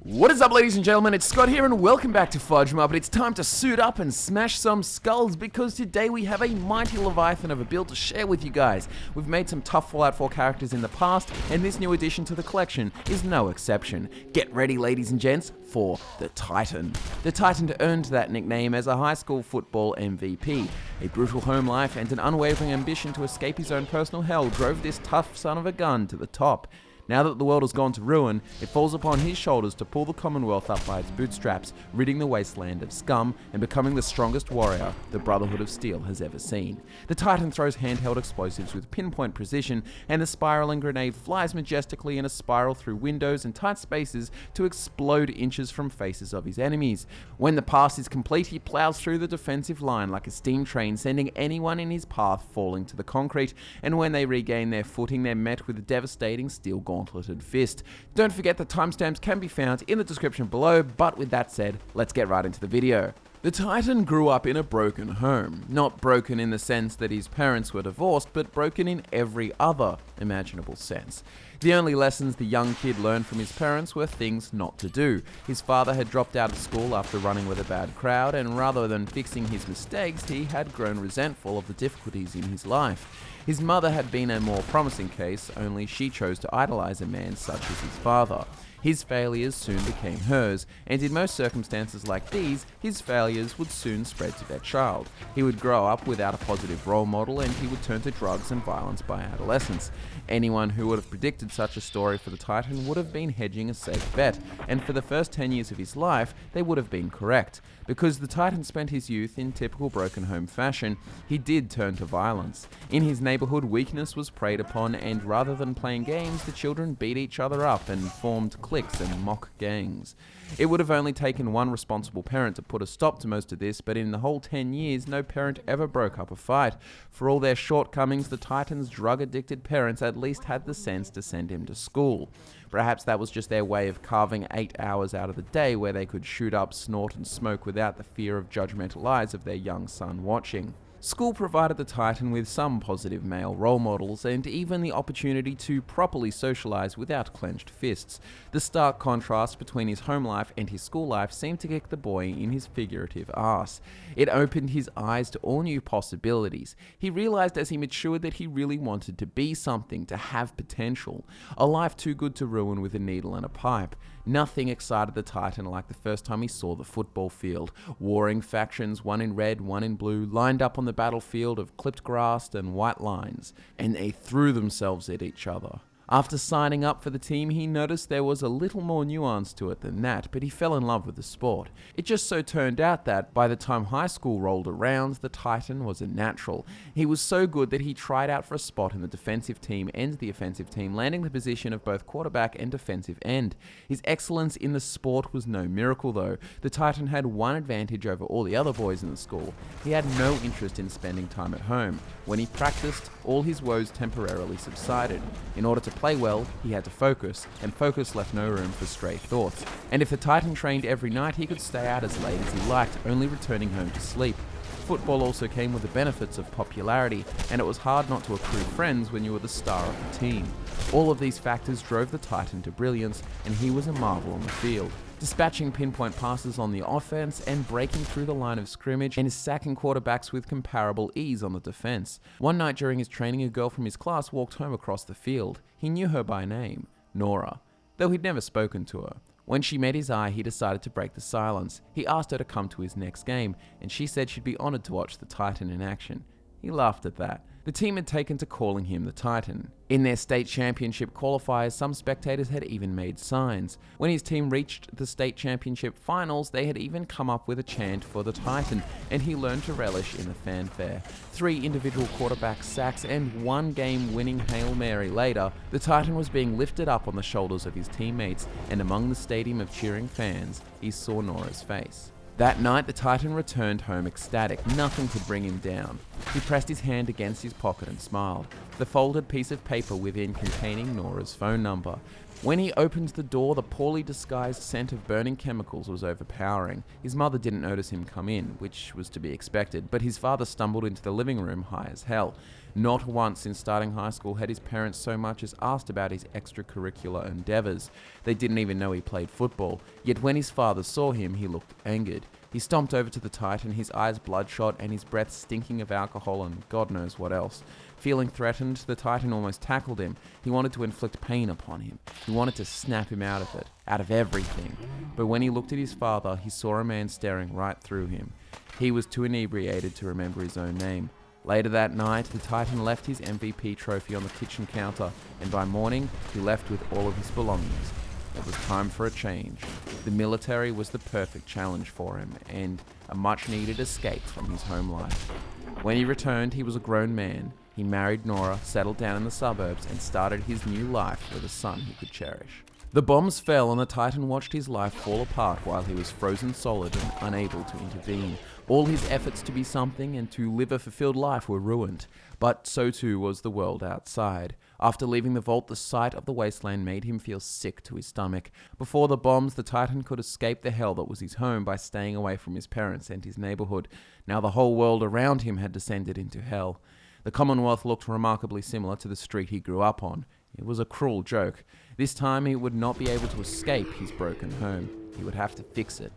What is up, ladies and gentlemen? It's Scott here and welcome back to FudgeMuppet. It's time to suit up and smash some skulls because today we have a mighty leviathan of a build to share with you guys. We've made some tough Fallout 4 characters in the past and this new addition to the collection is no exception. Get ready, ladies and gents, for the Titan. The Titan earned that nickname as a high school football MVP. A brutal home life and an unwavering ambition to escape his own personal hell drove this tough son of a gun to the top. Now that the world has gone to ruin, it falls upon his shoulders to pull the Commonwealth up by its bootstraps, ridding the wasteland of scum and becoming the strongest warrior the Brotherhood of Steel has ever seen. The Titan throws handheld explosives with pinpoint precision, and the spiraling grenade flies majestically in a spiral through windows and tight spaces to explode inches from faces of his enemies. When the pass is complete, he plows through the defensive line like a steam train, sending anyone in his path falling to the concrete, and when they regain their footing, they're met with a devastating steel gauntleted fist. Don't forget that timestamps can be found in the description below, but with that said, let's get right into the video. The Titan grew up in a broken home. Not broken in the sense that his parents were divorced, but broken in every other imaginable sense. The only lessons the young kid learned from his parents were things not to do. His father had dropped out of school after running with a bad crowd, and rather than fixing his mistakes, he had grown resentful of the difficulties in his life. His mother had been a more promising case, only she chose to idolize a man such as his father. His failures soon became hers, and in most circumstances like these, his failures would soon spread to their child. He would grow up without a positive role model, and he would turn to drugs and violence by adolescence. Anyone who would have predicted such a story for the Titan would have been hedging a safe bet, and for the first 10 years of his life, they would have been correct. Because the Titan spent his youth in typical broken home fashion, he did turn to violence. In his neighborhood, weakness was preyed upon, and rather than playing games, the children beat each other up and formed cliques and mock gangs. It would have only taken one responsible parent to put a stop to most of this, but in the whole 10 years, no parent ever broke up a fight. For all their shortcomings, the Titan's drug-addicted parents at least had the sense to send him to school. Perhaps that was just their way of carving 8 hours out of the day where they could shoot up, snort and smoke without the fear of judgmental eyes of their young son watching. School provided the Titan with some positive male role models and even the opportunity to properly socialize without clenched fists. The stark contrast between his home life and his school life seemed to kick the boy in his figurative arse. It opened his eyes to all new possibilities. He realized as he matured that he really wanted to be something, to have potential. A life too good to ruin with a needle and a pipe. Nothing excited the Titan like the first time he saw the football field. Warring factions, one in red, one in blue, lined up on the battlefield of clipped grass and white lines, and they threw themselves at each other. After signing up for the team, he noticed there was a little more nuance to it than that, but he fell in love with the sport. It just so turned out that, by the time high school rolled around, the Titan was a natural. He was so good that he tried out for a spot in the defensive team and the offensive team, landing the position of both quarterback and defensive end. His excellence in the sport was no miracle though. The Titan had one advantage over all the other boys in the school. He had no interest in spending time at home. When he practiced, all his woes temporarily subsided. In order to play well, he had to focus, and focus left no room for stray thoughts. And if the Titan trained every night, he could stay out as late as he liked, only returning home to sleep. Football also came with the benefits of popularity, and it was hard not to accrue friends when you were the star of the team. All of these factors drove the Titan to brilliance, and he was a marvel on the field. Dispatching pinpoint passes on the offense and breaking through the line of scrimmage and sacking quarterbacks with comparable ease on the defense. One night during his training, a girl from his class walked home across the field. He knew her by name, Nora, though he'd never spoken to her. When she met his eye, he decided to break the silence. He asked her to come to his next game, and she said she'd be honored to watch the Titan in action. He laughed at that. The team had taken to calling him the Titan. In their state championship qualifiers, some spectators had even made signs. When his team reached the state championship finals, they had even come up with a chant for the Titan, and he learned to relish in the fanfare. 3 individual quarterback sacks and 1 game-winning Hail Mary later, the Titan was being lifted up on the shoulders of his teammates, and among the stadium of cheering fans, he saw Nora's face. That night, the Titan returned home ecstatic. Nothing could bring him down. He pressed his hand against his pocket and smiled. The folded piece of paper within containing Nora's phone number. When he opened the door, the poorly disguised scent of burning chemicals was overpowering. His mother didn't notice him come in, which was to be expected, but his father stumbled into the living room high as hell. Not once since starting high school had his parents so much as asked about his extracurricular endeavors. They didn't even know he played football, yet when his father saw him, he looked angered. He stomped over to the Titan, his eyes bloodshot and his breath stinking of alcohol and God knows what else. Feeling threatened, the Titan almost tackled him. He wanted to inflict pain upon him. He wanted to snap him out of it, out of everything. But when he looked at his father, he saw a man staring right through him. He was too inebriated to remember his own name. Later that night, the Titan left his MVP trophy on the kitchen counter, and by morning, he left with all of his belongings. It was time for a change. The military was the perfect challenge for him, and a much-needed escape from his home life. When he returned, he was a grown man. He married Nora, settled down in the suburbs, and started his new life with a son he could cherish. The bombs fell and the Titan watched his life fall apart while he was frozen solid and unable to intervene. All his efforts to be something and to live a fulfilled life were ruined, but so too was the world outside. After leaving the vault, the sight of the wasteland made him feel sick to his stomach. Before the bombs, the Titan could escape the hell that was his home by staying away from his parents and his neighborhood. Now the whole world around him had descended into hell. The Commonwealth looked remarkably similar to the street he grew up on. It was a cruel joke. This time he would not be able to escape his broken home. He would have to fix it.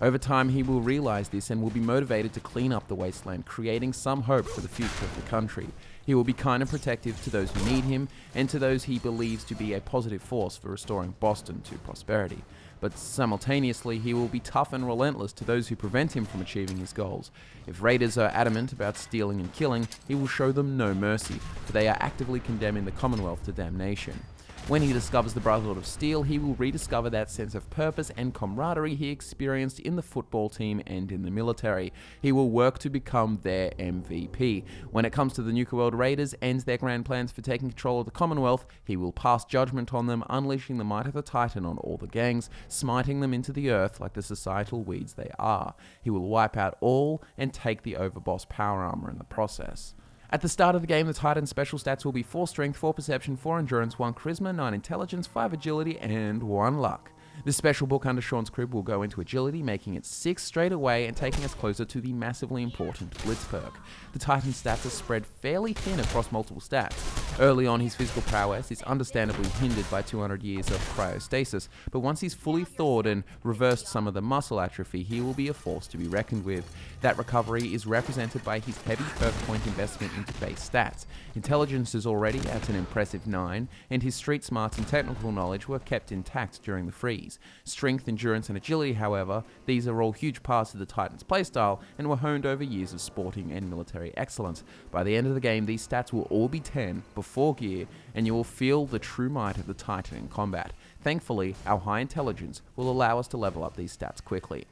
Over time he will realize this and will be motivated to clean up the wasteland, creating some hope for the future of the country. He will be kind and protective to those who need him and to those he believes to be a positive force for restoring Boston to prosperity. But simultaneously, he will be tough and relentless to those who prevent him from achieving his goals. If raiders are adamant about stealing and killing, he will show them no mercy, for they are actively condemning the Commonwealth to damnation. When he discovers the Brotherhood of Steel, he will rediscover that sense of purpose and camaraderie he experienced in the football team and in the military. He will work to become their MVP. When it comes to the Nuka World Raiders and their grand plans for taking control of the Commonwealth, he will pass judgment on them, unleashing the might of the Titan on all the gangs, smiting them into the earth like the societal weeds they are. He will wipe out all and take the overboss power armor in the process. At the start of the game, the Titan's special stats will be 4 strength, 4 perception, 4 endurance, 1 charisma, 9 intelligence, 5 agility, and 1 luck. This special book under Sean's crib will go into agility, making it 6 straight away and taking us closer to the massively important Blitz perk. The Titan's stats are spread fairly thin across multiple stats. Early on, his physical prowess is understandably hindered by 200 years of cryostasis, but once he's fully thawed and reversed some of the muscle atrophy, he will be a force to be reckoned with. That recovery is represented by his heavy perk point investment into base stats. Intelligence is already at an impressive 9, and his street smarts and technical knowledge were kept intact during the freeze. Strength, endurance, and agility, however, these are all huge parts of the Titan's playstyle and were honed over years of sporting and military excellence. By the end of the game, these stats will all be 10 before gear, and you will feel the true might of the Titan in combat. Thankfully, our high intelligence will allow us to level up these stats quickly.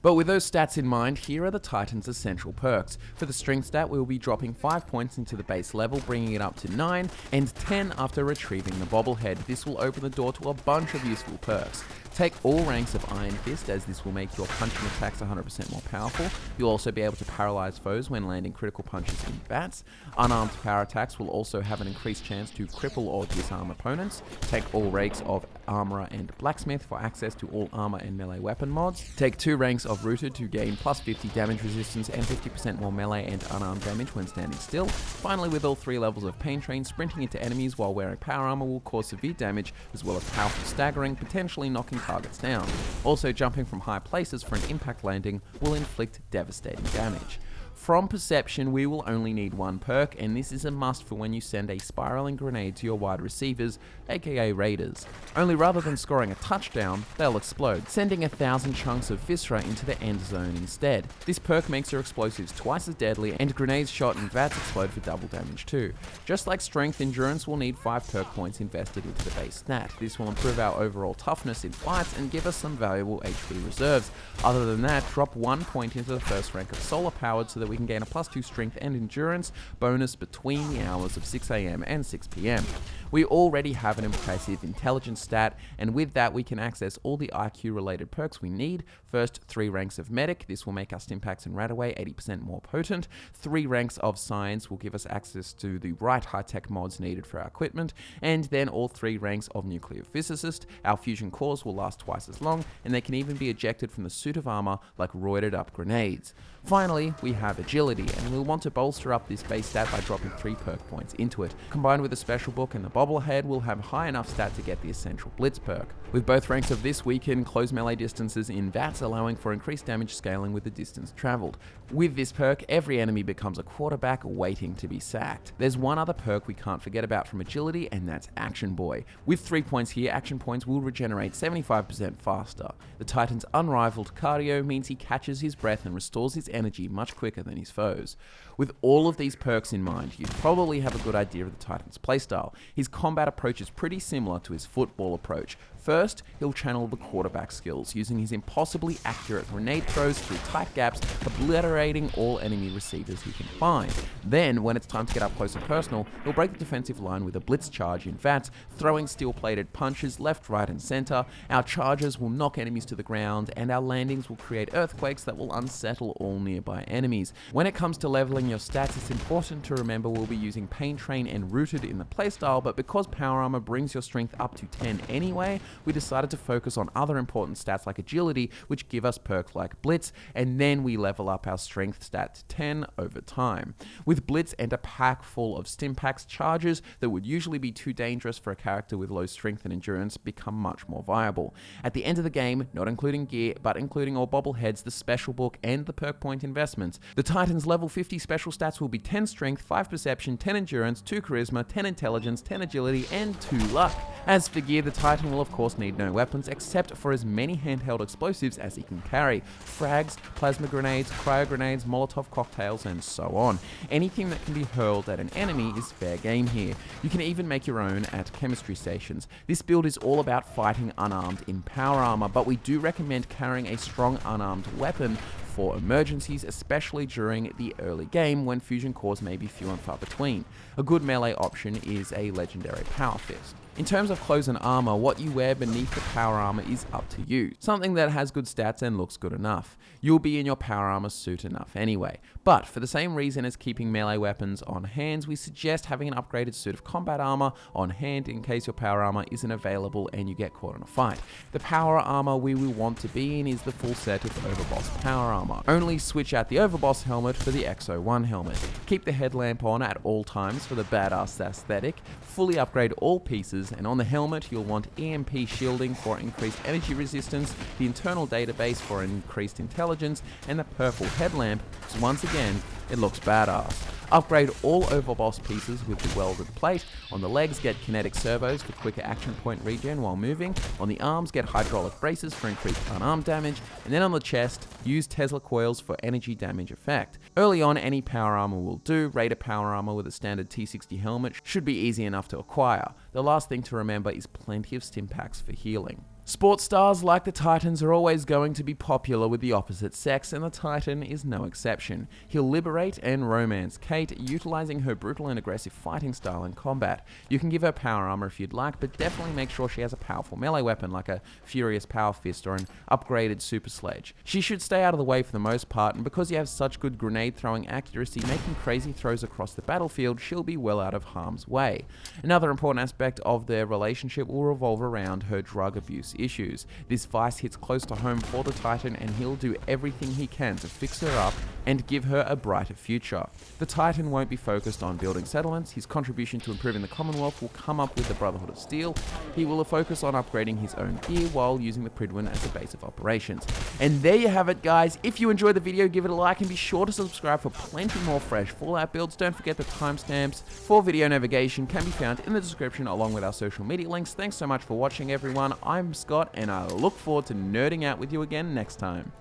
But with those stats in mind, here are the Titan's essential perks. For the strength stat, we will be dropping 5 points into the base level, bringing it up to 9, and 10 after retrieving the bobblehead. This will open the door to a bunch of useful perks. Take all ranks of Iron Fist, as this will make your punching attacks 100% more powerful. You'll also be able to paralyze foes when landing critical punches in bats. Unarmed power attacks will also have an increased chance to cripple or disarm opponents. Take all ranks of Armorer and Blacksmith for access to all armor and melee weapon mods. Take 2 ranks of Rooted to gain plus 50 damage resistance and 50% more melee and unarmed damage when standing still. Finally, with all 3 levels of Pain Train, sprinting into enemies while wearing power armor will cause severe damage, as well as powerful staggering, potentially knocking targets down. Also, jumping from high places for an impact landing will inflict devastating damage. From Perception, we will only need 1 perk, and this is a must for when you send a spiraling grenade to your wide receivers, aka Raiders. Only rather than scoring a touchdown, they'll explode, sending 1,000 chunks of Viscera into the end zone instead. This perk makes your explosives twice as deadly, and grenades shot in VATS explode for double damage too. Just like Strength, Endurance will need 5 perk points invested into the base stat. This will improve our overall toughness in fights and give us some valuable HP reserves. Other than that, drop 1 point into the first rank of Solar Powered so that we can gain a +2 strength and endurance bonus between the hours of 6 AM and 6 PM. We already have an impressive intelligence stat, and with that we can access all the IQ related perks we need. First, 3 ranks of medic, this will make our Stimpaks and Radaway 80% more potent. 3 ranks of science will give us access to the right high-tech mods needed for our equipment, and then all 3 ranks of nuclear physicist. Our fusion cores will last twice as long, and they can even be ejected from the suit of armor like roided up grenades. Finally, we have agility, and we'll want to bolster up this base stat by dropping 3 perk points into it. Combined with the special book and the bobblehead, we'll have high enough stat to get the essential blitz perk. With both ranks of this, we can close melee distances in VATS, allowing for increased damage scaling with the distance traveled. With this perk, every enemy becomes a quarterback waiting to be sacked. There's one other perk we can't forget about from agility, and that's Action Boy. With 3 points here, action points will regenerate 75% faster. The Titan's unrivaled cardio means he catches his breath and restores his energy much quicker than his foes. With all of these perks in mind, you probably have a good idea of the Titan's playstyle. His combat approach is pretty similar to his football approach. First, he'll channel the quarterback skills, using his impossibly accurate grenade throws through tight gaps, obliterating all enemy receivers he can find. Then, when it's time to get up close and personal, he'll break the defensive line with a blitz charge in VATS, throwing steel-plated punches left, right, and center. Our charges will knock enemies to the ground, and our landings will create earthquakes that will unsettle all nearby enemies. When it comes to leveling your stats, it's important to remember we'll be using Pain Train and Rooted in the playstyle, but because Power Armor brings your strength up to 10 anyway, we decided to focus on other important stats like agility, which give us perks like Blitz, and then we level up our strength stat to 10 over time. With Blitz and a pack full of Stimpaks, charges that would usually be too dangerous for a character with low strength and endurance become much more viable. At the end of the game, not including gear, but including all bobbleheads, the special book, and the perk point investments, the Titan's level 50 special stats will be 10 strength, 5 perception, 10 endurance, 2 charisma, 10 intelligence, 10 agility, and 2 luck. As for gear, the Titan will of course need no weapons except for as many handheld explosives as he can carry. Frags, plasma grenades, cryo grenades, Molotov cocktails, and so on. Anything that can be hurled at an enemy is fair game here. You can even make your own at chemistry stations. This build is all about fighting unarmed in power armor, but we do recommend carrying a strong unarmed weapon for emergencies, especially during the early game when fusion cores may be few and far between. A good melee option is a legendary Power Fist. In terms of clothes and armor, what you wear beneath the power armor is up to you. Something that has good stats and looks good enough. You'll be in your power armor suit enough anyway. But for the same reason as keeping melee weapons on hands, we suggest having an upgraded suit of combat armor on hand in case your power armor isn't available and you get caught in a fight. The power armor we will want to be in is the full set of Overboss power armor. Only switch out the Overboss helmet for the XO1 helmet. Keep the headlamp on at all times for the badass aesthetic. Fully upgrade all pieces, and on the helmet you'll want EMP shielding for increased energy resistance, the internal database for increased intelligence, and the purple headlamp because once again it looks badass. Upgrade all Overboss pieces with the welded plate. On the legs, get kinetic servos for quicker action point regen while moving. On the arms, get hydraulic braces for increased unarmed damage. And then on the chest, use Tesla coils for energy damage effect. Early on, any power armor will do. Raider power armor with a standard T60 helmet should be easy enough to acquire. The last thing to remember is plenty of Stimpaks for healing. Sports stars like the Titans are always going to be popular with the opposite sex, and the Titan is no exception. He'll liberate and romance Kate, utilizing her brutal and aggressive fighting style in combat. You can give her power armor if you'd like, but definitely make sure she has a powerful melee weapon like a furious power fist or an upgraded super sledge. She should stay out of the way for the most part, and because you have such good grenade throwing accuracy, making crazy throws across the battlefield, she'll be well out of harm's way. Another important aspect of their relationship will revolve around her drug abuse issues. This vice hits close to home for the Titan, and he'll do everything he can to fix her up and give her a brighter future. The Titan won't be focused on building settlements. His contribution to improving the Commonwealth will come up with the Brotherhood of Steel. He will focus on upgrading his own gear while using the Pridwin as a base of operations. And there you have it, guys. If you enjoyed the video, give it a like and be sure to subscribe for plenty more fresh Fallout builds. Don't forget the timestamps for video navigation can be found in the description along with our social media links. Thanks so much for watching, everyone. I'm Scott, and I look forward to nerding out with you again next time.